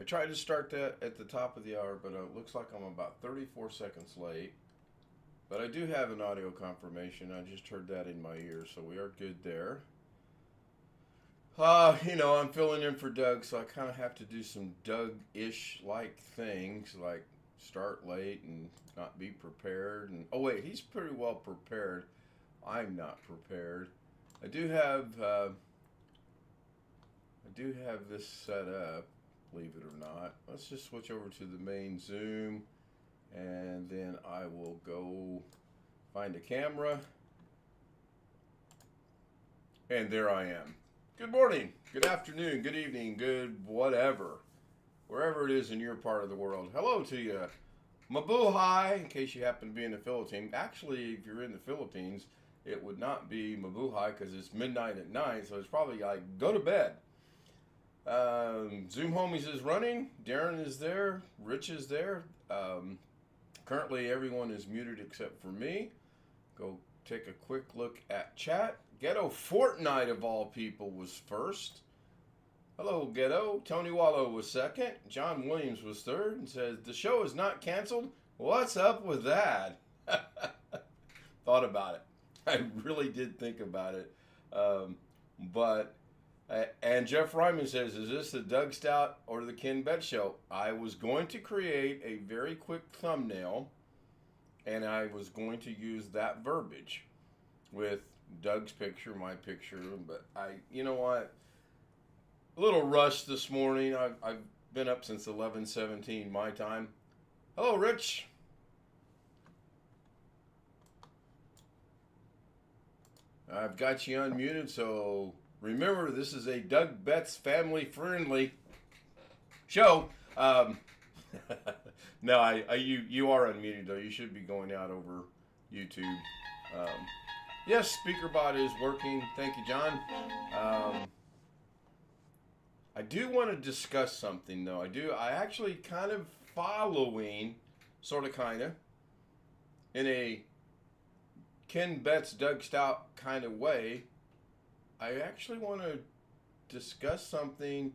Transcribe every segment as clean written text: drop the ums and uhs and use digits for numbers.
I tried to start that at the top of the hour, but it looks like I'm about 34 seconds late. But I do have an audio confirmation. I just heard that in my ear, so we are good there. I'm filling in for Doug, so I kind of have to do some Doug-ish like things, like start late and not be prepared. And oh wait, he's pretty well prepared. I'm not prepared. I do have this set up, believe it or not. Let's just switch over to the main Zoom, and then I will go find a camera. And there I am. Good morning, good afternoon, good evening, good whatever. Wherever it is in your part of the world. Hello to you. Mabuhay, in case you happen to be in the Philippines. Actually, if you're in the Philippines, it would not be Mabuhay because it's midnight at night, so it's probably like, go to bed. Zoom Homies is running. Darren is there. Rich is there. Currently, everyone is muted except for me. Go take a quick look at chat. Ghetto Fortnite, of all people, was first. Hello, Ghetto. Tony Wallow was second. John Williams was third and says, the show is not canceled. What's up with that? Thought about it. I really did think about it. And Jeff Ryman says, is this the Doug Stout or the Ken Bet show? I was going to create a very quick thumbnail, and I was going to use that verbiage with Doug's picture, my picture, but you know what? A little rushed this morning. I've been up since 11:17 my time. Hello, Rich. I've got you unmuted, so remember, this is a Doug Betts family-friendly show. No, you are unmuted though. You should be going out over YouTube. Yes, SpeakerBot is working. Thank you, John. I do want to discuss something though. I actually kind of following, sort of, kind of, in a Ken Betts, Doug Stout kind of way. I actually want to discuss something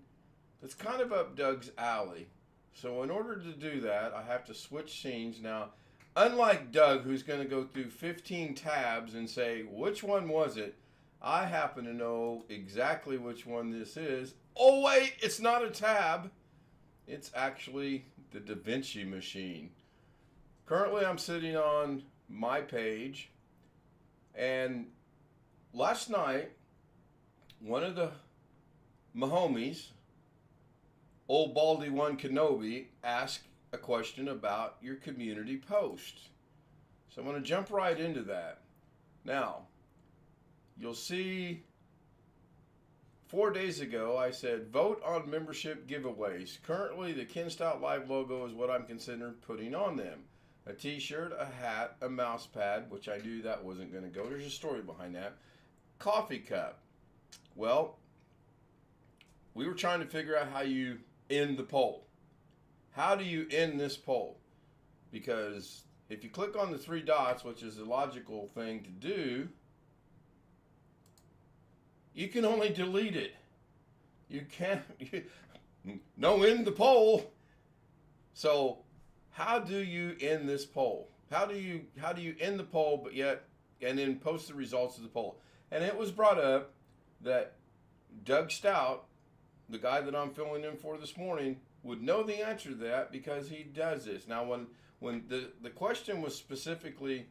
that's kind of up Doug's alley. So in order to do that, I have to switch scenes. Now, unlike Doug, who's going to go through 15 tabs and say, which one was it? I happen to know exactly which one this is. Oh, wait, it's not a tab. It's actually the Da Vinci machine. Currently, I'm sitting on my page. And last night, one of the Mahomies, Old Baldy One Kenobi, asked a question about your community post. So I'm going to jump right into that. Now, you'll see 4 days ago I said vote on membership giveaways. Currently the Ken Stout Live logo is what I'm considering putting on them. A t-shirt, a hat, a mouse pad, which I knew that wasn't going to go. There's a story behind that. Coffee cup. Well, we were trying to figure out how you end the poll. How do you end this poll? Because if you click on the three dots, which is the logical thing to do, you can only delete it. You can't, no end the poll. So how do you end this poll? How do you end the poll, but yet, and then post the results of the poll? And it was brought up that Doug Stout, the guy that I'm filling in for this morning, would know the answer to that because he does this. Now, when the question was specifically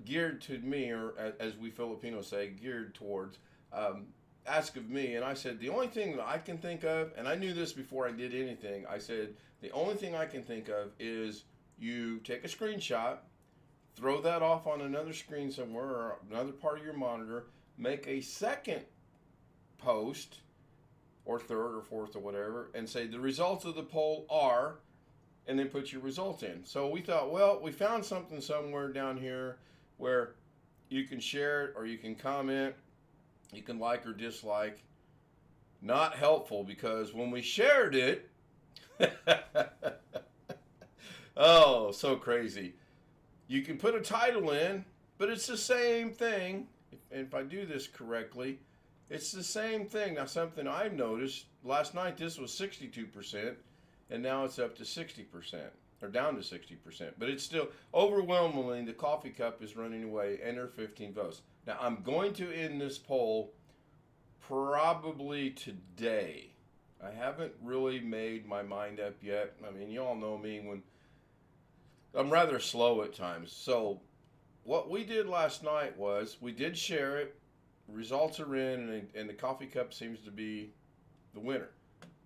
geared to me, or as we Filipinos say, geared towards, ask of me, and I said, the only thing that I can think of, and I knew this before I did anything, I said, the only thing I can think of is you take a screenshot, throw that off on another screen somewhere or another part of your monitor, make a second post, or third or fourth or whatever, and say the results of the poll are, and then put your result in. So we thought, well, we found something somewhere down here where you can share it or you can comment, you can like or dislike. Not helpful, because when we shared it, oh, so crazy. You can put a title in, but it's the same thing. If I do this correctly, It's the same thing. Now, something I've noticed last night, this was 62%, and now it's up to 60%, or down to 60%. But it's still overwhelmingly the coffee cup is running away, and there are 15 votes. Now, I'm going to end this poll probably today. I haven't really made my mind up yet. I mean, you all know me when I'm rather slow at times. So, what we did last night was we did share it. Results are in, and the coffee cup seems to be the winner.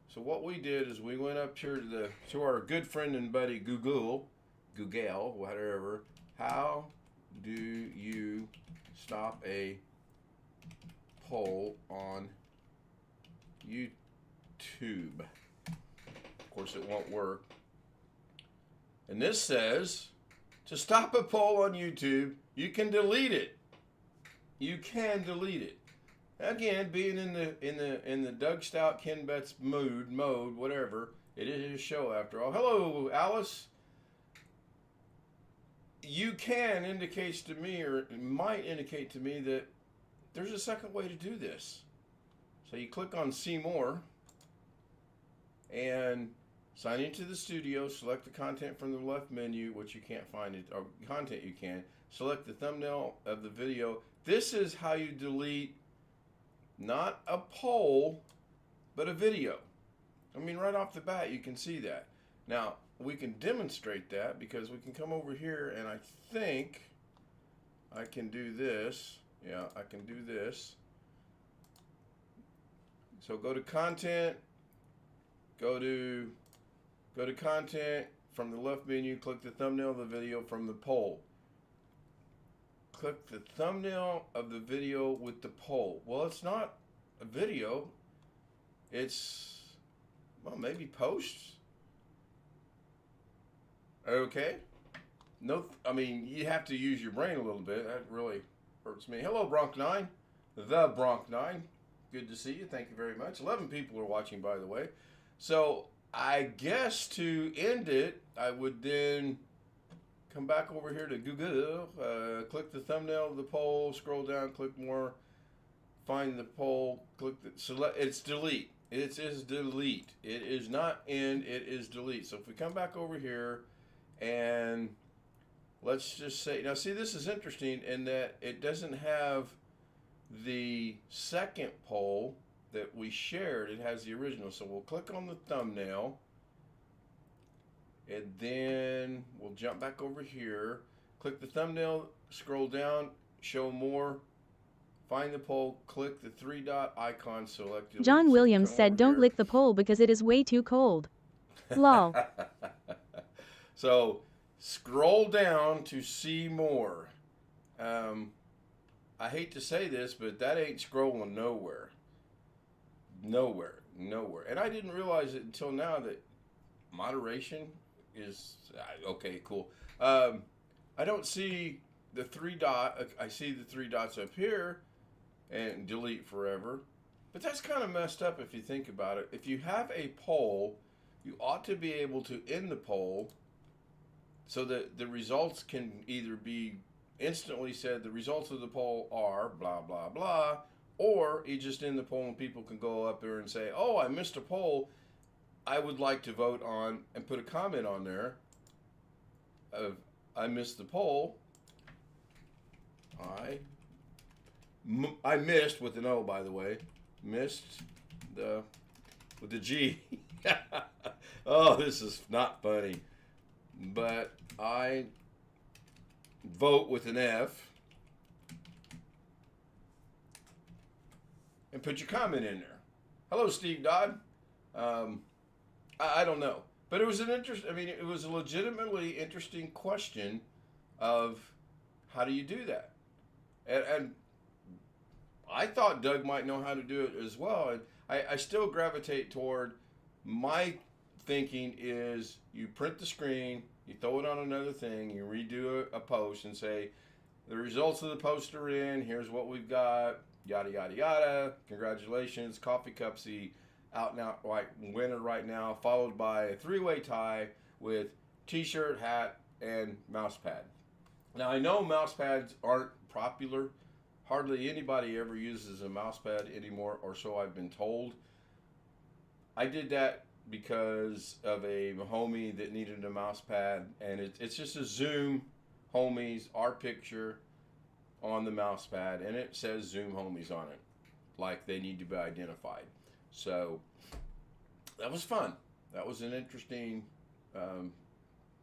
So what we did is we went up here to our good friend and buddy Google, whatever. How do you stop a poll on YouTube? Of course, it won't work. And this says to stop a poll on YouTube, you can delete it. You can delete it. Again, being in the Doug Stout Ken Betts mode, whatever. It is his show after all. Hello, Alice. You can indicates to me, or it might indicate to me, that there's a second way to do this. So you click on See More and sign into the studio, select the content from the left menu, which you can't find it, or content you can. Select the thumbnail of the video. This is how you delete not a poll, but a video. I mean, right off the bat, you can see that. Now, we can demonstrate that because we can come over here, and I think I can do this. Yeah, I can do this. So go to content, go to content, from the left menu, click the thumbnail of the video from the poll. Click the thumbnail of the video with the poll. Well, it's not a video. It's, well, maybe posts. Okay. No, I mean, you have to use your brain a little bit. That really hurts me. Hello, Bronc9. The Bronc9. Good to see you. Thank you very much. 11 people are watching, by the way. So, I guess to end it, I would then come back over here to Google, click the thumbnail of the poll, scroll down, click more, find the poll, click the select. It's delete. It is delete. It is not end. It is delete. So if we come back over here, and let's just say, now see, this is interesting in that it doesn't have the second poll that we shared. It has the original. So we'll click on the thumbnail. And then we'll jump back over here, click the thumbnail, scroll down, show more, find the poll, click the three-dot icon, select it. John Williams said don't lick the poll because it is way too cold. Lol. So scroll down to see more. I hate to say this, but that ain't scrolling nowhere. Nowhere. And I didn't realize it until now that moderation is okay, cool. I don't see the three dot. I see the three dots up here and delete forever, but that's kind of messed up if you think about it. If you have a poll, you ought to be able to end the poll so that the results can either be instantly said, the results of the poll are blah blah blah, or you just end the poll and people can go up there and say, oh, I missed a poll, I would like to vote on, and put a comment on there of, I missed the poll. I missed with an O, by the way. Missed with the G. Oh, this is not funny. But I vote with an F. And put your comment in there. Hello, Steve Dodd. I don't know, but it was it was a legitimately interesting question of how do you do that, and I thought Doug might know how to do it as well. And I still gravitate toward, my thinking is you print the screen, you throw it on another thing, you redo a post and say the results of the post are in. Here's what we've got. Yada yada yada. Congratulations, coffee cup's the out and out right winner right now, followed by a three-way tie with t-shirt, hat, and mouse pad. Now I know mouse pads aren't popular hardly anybody ever uses a mouse pad anymore, or so I've been told. I did that because of a homie that needed a mouse pad, and it's just a Zoom homies, our picture on the mouse pad, and it says Zoom homies on it, like they need to be identified. So that was fun. That was an interesting,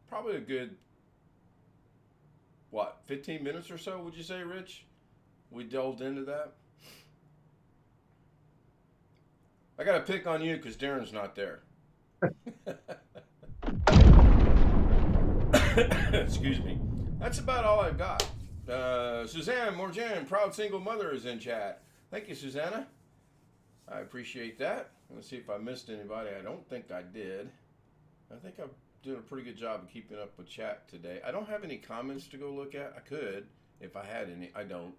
probably a good, 15 minutes or so, would you say, Rich? We delved into that. I got to pick on you because Darren's not there. Excuse me. That's about all I've got. Suzanne Morjan, proud single mother, is in chat. Thank you, Susanna. I appreciate that. Let's see if I missed anybody. I don't think I did. I think I'm doing a pretty good job of keeping up with chat today. I don't have any comments to go look at. I could if I had any. I don't.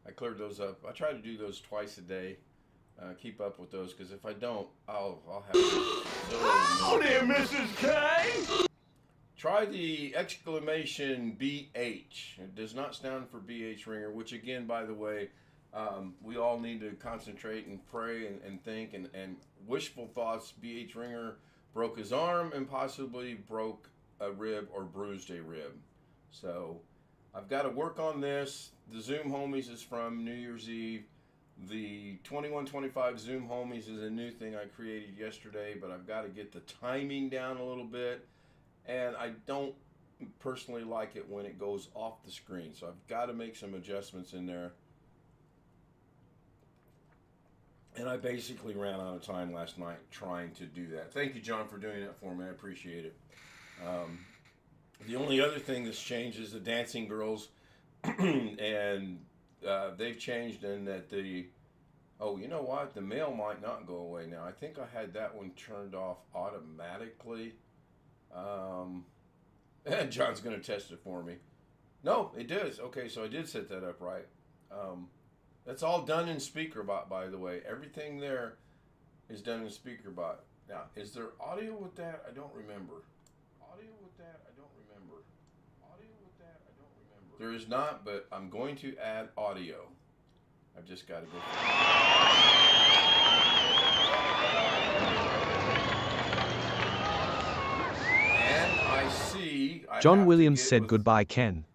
I cleared those up. I try to do those twice a day. Keep up with those, because if I don't, I'll have to. Oh there, Mrs. K! Try the exclamation BH. It does not stand for BH Ringer, which again, by the way, we all need to concentrate and pray and think and wishful thoughts. BH Ringer broke his arm and possibly broke a rib or bruised a rib. So I've got to work on this. The Zoom Homies is from New Year's Eve. The 2125 Zoom Homies is a new thing I created yesterday, but I've got to get the timing down a little bit. And I don't personally like it when it goes off the screen. So I've got to make some adjustments in there. And I basically ran out of time last night trying to do that. Thank you, John, for doing that for me. I appreciate it. The only other thing that's changed is the Dancing Girls. And they've changed in that you know what? The mail might not go away now. I think I had that one turned off automatically. And John's going to test it for me. No, it does. Okay, so I did set that up right. That's all done in SpeakerBot, by the way. Everything there is done in SpeakerBot. Now, is there audio with that? I don't remember. Audio with that? I don't remember. Audio with that? I don't remember. There is not, but I'm going to add audio. I've just got to go through and I see... John Williams said goodbye, Ken.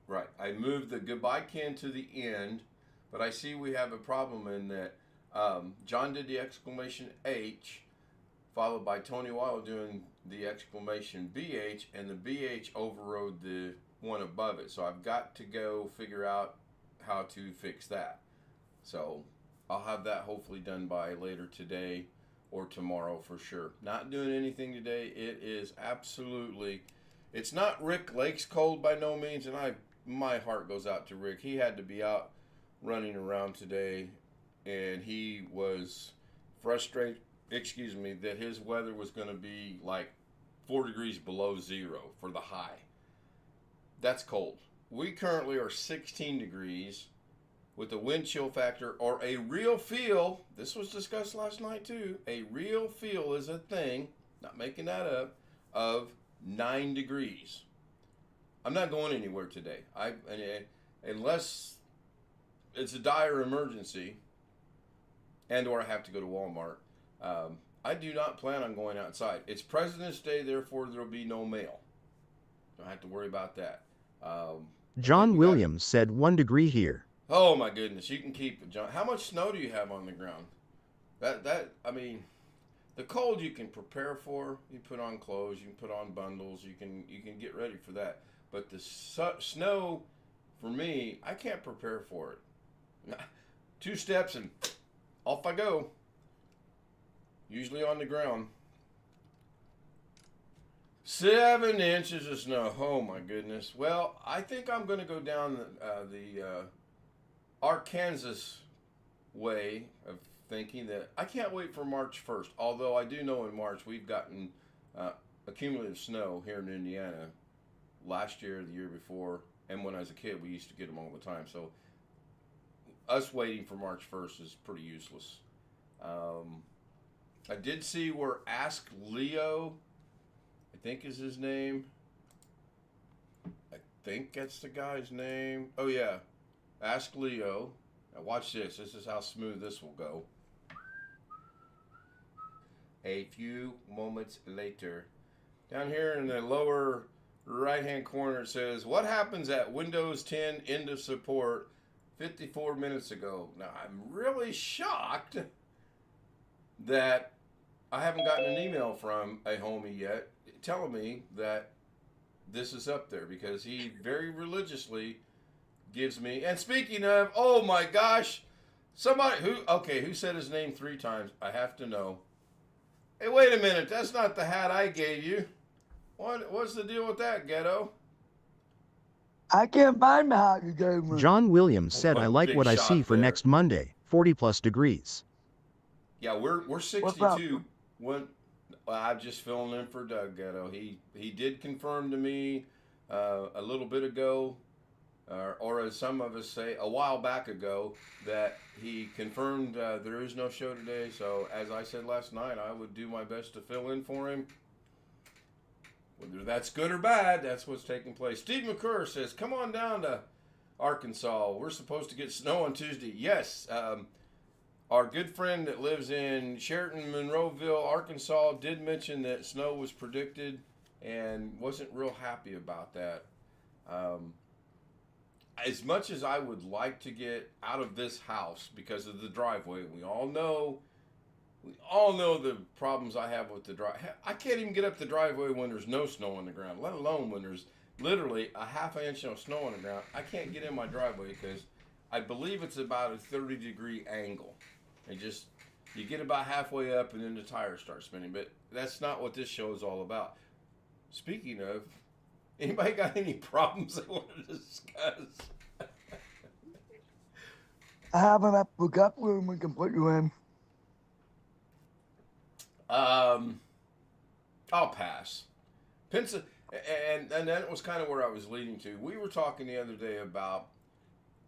Right. I moved the goodbye Ken to the end, but I see we have a problem in that John did the exclamation H, followed by Tony Wilde doing the exclamation BH, and the BH overrode the one above it. So I've got to go figure out how to fix that. So I'll have that hopefully done by later today or tomorrow for sure. Not doing anything today. It is absolutely, it's not Rick Lake's cold by no means, and my heart goes out to Rick. He had to be out running around today, and he was frustrated, that his weather was going to be like 4 degrees below zero for the high. That's cold. We currently are 16 degrees with a wind chill factor, or a real feel. This was discussed last night too. A real feel is a thing, not making that up, of 9 degrees. I'm not going anywhere today. Unless it's a dire emergency and or I have to go to Walmart. I do not plan on going outside. It's President's Day, therefore there will be no mail. Don't have to worry about that. John Williams said 1 degree here. Oh my goodness, you can keep it, John. How much snow do you have on the ground? I mean, the cold you can prepare for. You put on clothes, you can put on bundles, you can get ready for that. But the snow, for me, I can't prepare for it. 2 steps and off I go. Usually on the ground. 7 inches of snow. Oh my goodness. Well, I think I'm going to go down the Arkansas way of thinking that I can't wait for March 1st. Although I do know in March we've gotten accumulative snow here in Indiana. Last year, the year before, and when I was a kid, we used to get them all the time. So us waiting for March 1st is pretty useless. I did see where Ask Leo, I think is his name. I think that's the guy's name. Oh yeah, Ask Leo. Now watch this. This is how smooth this will go. A few moments later. Down here in the lower right-hand corner it says, what happens at Windows 10 end of support 54 minutes ago? Now, I'm really shocked that I haven't gotten an email from a homie yet telling me that this is up there, because he very religiously gives me, and speaking of, oh my gosh, somebody who said his name 3 times? I have to know. Hey, wait a minute, that's not the hat I gave you. What's the deal with that, Ghetto? I can't find the hat you gave me. John Williams said, I like Big what I shot see for there. next Monday, 40 plus degrees. Yeah, we're What's up? 62. I'm just filling in for Doug, Ghetto. He did confirm to me a little bit ago, or as some of us say, a while back ago, that he confirmed there is no show today. So as I said last night, I would do my best to fill in for him. Whether that's good or bad, that's what's taking place. Steve McCurr says, come on down to Arkansas. We're supposed to get snow on Tuesday. Yes. Our good friend that lives in Sheraton, Monroeville, Arkansas, did mention that snow was predicted and wasn't real happy about that. As much as I would like to get out of this house because of the driveway, we all know the problems I have with the drive. I can't even get up the driveway when there's no snow on the ground, let alone when there's literally a half inch of snow on the ground. I can't get in my driveway because I believe it's about a 30-degree angle. And just, you get about halfway up and then the tires start spinning. But that's not what this show is all about. Speaking of, anybody got any problems they want to discuss? I have an Apple Cup room we can put you in. I'll pass. And that was kind of where I was leading to. We were talking the other day about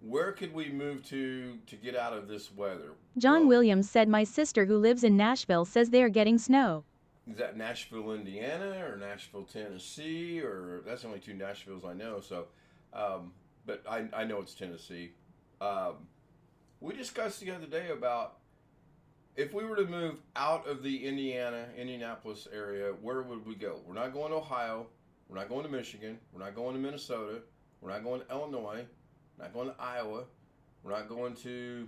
where could we move to get out of this weather? John Well, Williams said my sister who lives in Nashville says they are getting snow. is that Nashville, Indiana, or Nashville, Tennessee, or that's the only 2 Nashvilles I know. So, but I know it's Tennessee. We discussed the other day about if we were to move out of the Indianapolis area, where would we go? We're not going to Ohio. We're not going to Michigan. We're not going to Minnesota. We're not going to Illinois. We're not going to Iowa. We're not going to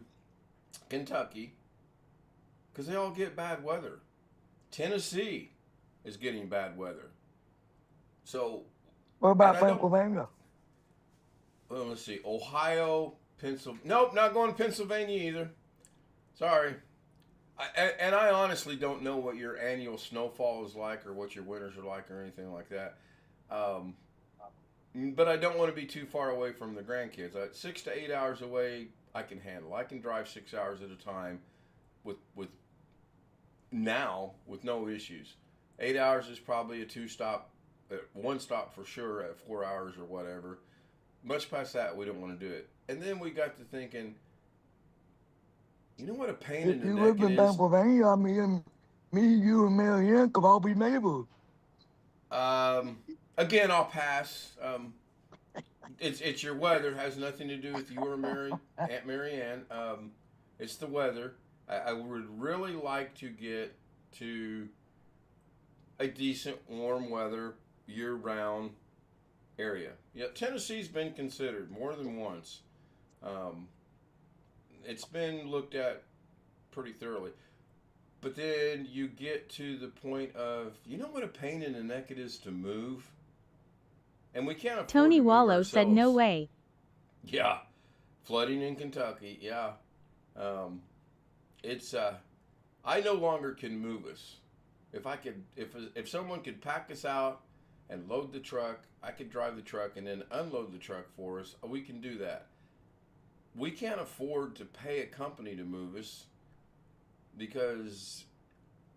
Kentucky, because they all get bad weather. Tennessee is getting bad weather. So, What about and I don't- Pennsylvania? well, let's see. Ohio, Pennsylvania. Nope, not going to Pennsylvania either. Sorry. And I honestly don't know what your annual snowfall is like or what your winters are like or anything like that. But I don't want to be too far away from the grandkids. 6 to 8 hours away, I can handle. I can drive 6 hours at a time with no issues. 8 hours is probably a 2-stop, 1 stop for sure at 4 hours or whatever. Much past that, we don't want to do it. And then we got to thinking, you know what a pain in If the you neck live it in is? Pennsylvania, me, you, and Marianne could all be neighbors. Again, I'll pass. It's your weather. It has nothing to do with you or Aunt Marianne. It's the weather. I would really like to get to a decent warm weather year-round area. Yeah, Tennessee's been considered more than once. It's been looked at pretty thoroughly. But then you get to the point of, you know what a pain in the neck it is to move? And we can't afford Tony to move Wallow said no ourselves. way. Yeah. Flooding in Kentucky, yeah. It's I no longer can move us. If someone could pack us out and load the truck, I could drive the truck and then unload the truck for us. We can do that. We can't afford to pay a company to move us because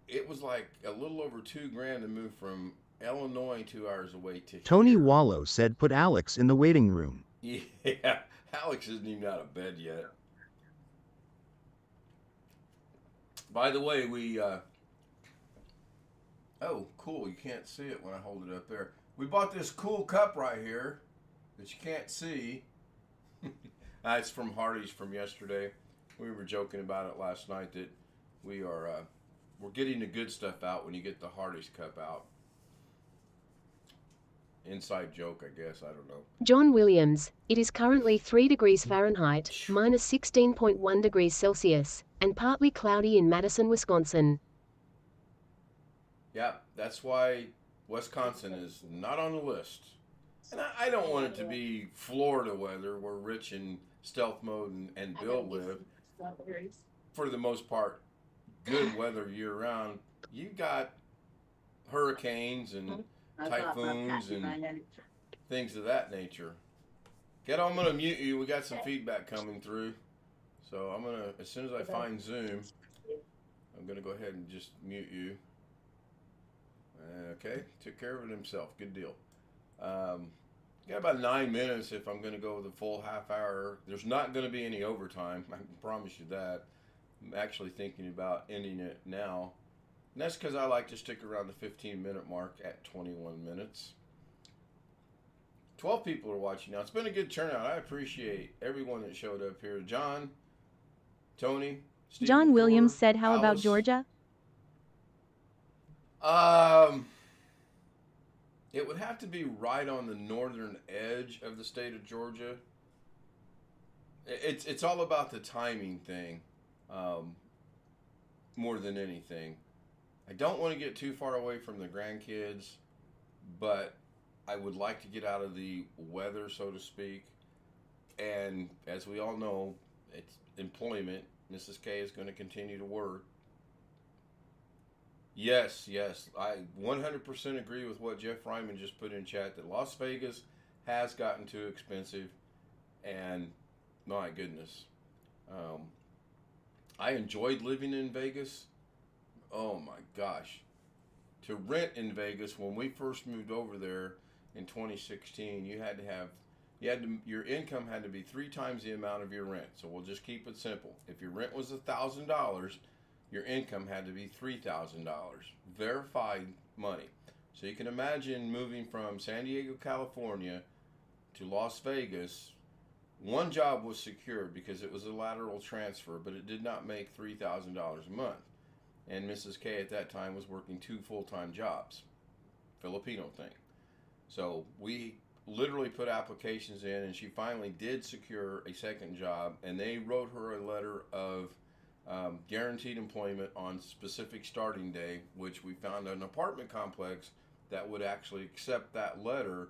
it was like a little over $2,000 to move from Illinois 2 hours away to Tony here. Wallow said, put Alex in the waiting room. Yeah, Alex isn't even out of bed yet. By the way, oh, cool, you can't see it when I hold it up there. We bought this cool cup right here that you can't see. It's from Hardee's from yesterday. We were joking about it last night that we're getting the good stuff out when you get the Hardee's cup out. Inside joke, I guess. I don't know. John Williams, it is currently 3 degrees Fahrenheit, minus 16.1 degrees Celsius, and partly cloudy in Madison, Wisconsin. Yeah, that's why Wisconsin is not on the list. And I don't want it to be Florida weather where Rich and Stealth Mode and Bill live. For the most part, good weather year round. You got hurricanes and typhoons and things of that nature. I'm going to mute you. We got some feedback coming through. So I'm going to, as soon as I find Zoom, I'm going to go ahead and just mute you. Okay, took care of it himself. Good deal. Got about 9 minutes if I'm going to go the full half hour. There's not going to be any overtime. I can promise you that. I'm actually thinking about ending it now. And that's because I like to stick around the 15-minute mark at 21 minutes. 12 people are watching now. It's been a good turnout. I appreciate everyone that showed up here. John, Tony, Steve John McClure, Williams said, how about Alice. Georgia? It would have to be right on the northern edge of the state of Georgia. It's all about the timing thing, more than anything. I don't want to get too far away from the grandkids, but I would like to get out of the weather, so to speak. And as we all know, it's employment. Mrs. K is going to continue to work. Yes, I 100% agree with what Jeff Ryman just put in chat, that Las Vegas has gotten too expensive, and my goodness. I enjoyed living in Vegas. Oh my gosh. To rent in Vegas, when we first moved over there in 2016, your income had to be 3 times the amount of your rent. So we'll just keep it simple. If your rent was $1,000, your income had to be $3,000, verified money. So you can imagine moving from San Diego, California to Las Vegas. One job was secured because it was a lateral transfer, but it did not make $3,000 a month. And Mrs. K at that time was working 2 full-time jobs, Filipino thing. So we literally put applications in, and she finally did secure a second job, and they wrote her a letter of guaranteed employment on specific starting day, which we found an apartment complex that would actually accept that letter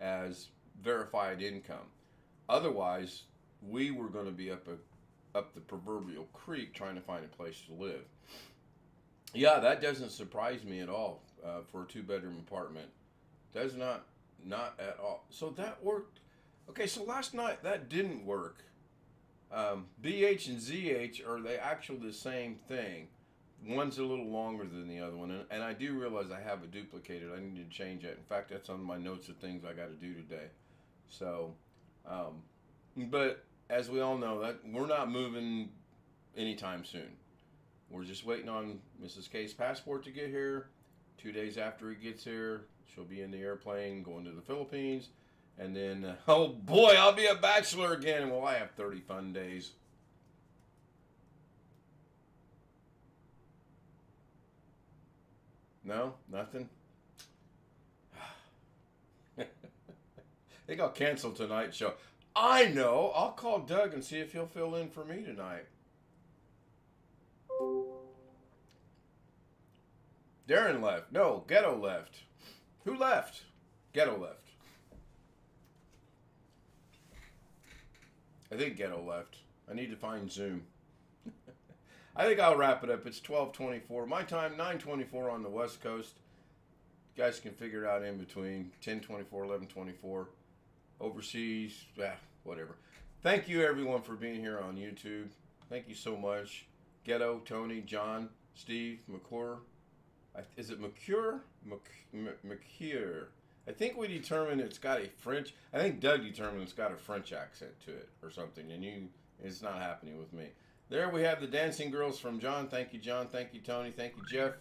as verified income. Otherwise, we were going to be up the proverbial creek trying to find a place to live. Yeah, that doesn't surprise me at all for a 2-bedroom apartment. Does not at all. So that worked. Okay, so last night that didn't work. BH and ZH, are they actually the same thing? One's a little longer than the other one, and I do realize I have it duplicated. I need to change it. In fact, that's on my notes of things I got to do today. So, but as we all know, that we're not moving anytime soon. We're just waiting on Mrs. K's passport to get here. 2 days after it gets here, she'll be in the airplane going to the Philippines. And then, oh boy, I'll be a bachelor again. Well, I have 30 fun days. No? Nothing? I think I'll cancel tonight's show. I know. I'll call Doug and see if he'll fill in for me tonight. Darren left. No, Ghetto left. Who left? Ghetto left. I think Ghetto left. I need to find Zoom. I think I'll wrap it up. It's 12:24. My time, 9:24 on the West Coast. You guys can figure it out in between. 10:24, 11:24. Overseas, whatever. Thank you, everyone, for being here on YouTube. Thank you so much. Ghetto, Tony, John, Steve, McClure. Is it McCure? McCure. I think we determined it's got a French. I think Doug determined it's got a French accent to it or something, and it's not happening with me. There we have the dancing girls from John. Thank you, John. Thank you, Tony. Thank you, Jeff.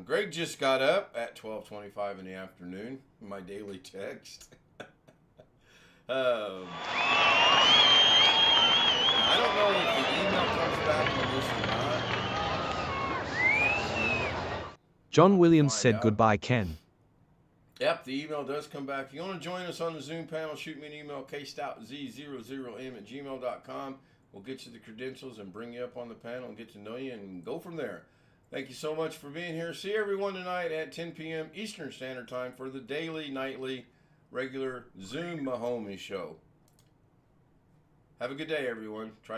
Greg just got up at 12:25 in the afternoon. My daily text. John Williams Find said out. goodbye, Ken. Yep, the email does come back. If you want to join us on the Zoom panel, shoot me an email, kstout00m@gmail.com. We'll get you the credentials and bring you up on the panel and get to know you and go from there. Thank you so much for being here. See everyone tonight at 10 p.m. Eastern Standard Time for the daily, nightly, regular Zoom Mahomie show. Have a good day, everyone. Try